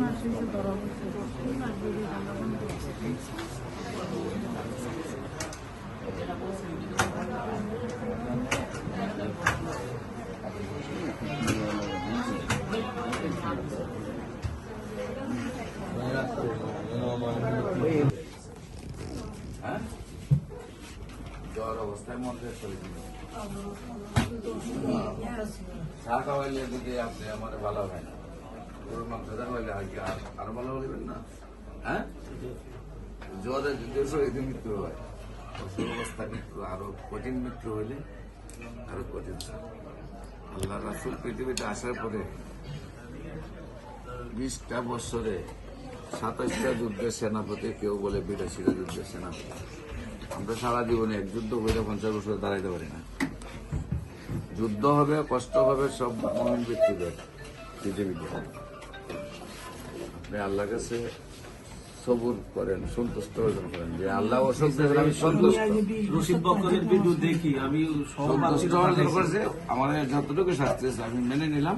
মাস হয়েছে ধরা পড়ছে, 2 মাস ধরে আমরা বন্ধ করছি। জ্বর অবস্থায় মধ্যে চলে গেল চা খাওয়াইলে যদি আপনি আমার ভালো হয় না, গরুর মাংস খাওয়াইলে আরো ভালো বলবেন না। হ্যাঁ, জ্বরে যদিও শরীরে মৃত্যু হয়, অসুখ অবস্থা মৃত্যু আরো কঠিন মৃত্যু হইলে আরো কঠিন। আল্লাহ রাসূল পৃথিবীতে আসার পরে 20টা বছরে 27টা যুদ্ধের সেনাপতি, কেউ বলে 82টা যুদ্ধের সেনাপতি। আমরা সারা জীবনে এক যুদ্ধ করে 50 বছর দাঁড়াইতে পারি না। যুদ্ধ হবে, কষ্ট হবে, সব মুমিন ব্যক্তি পৃথিবীতে। আপনি আল্লাহর কাছে সবুর করেন, সন্তুষ্ট অর্জন করেন যে আল্লাহ অসুখ দেখেন আমি সন্তুষ্ট। রশিদ বক্করের ভিডিও দেখি আমি সন্তুষ্ট অর্জন করেছে, আমাদের যতটুকু শাস্তি আমি মেনে নিলাম।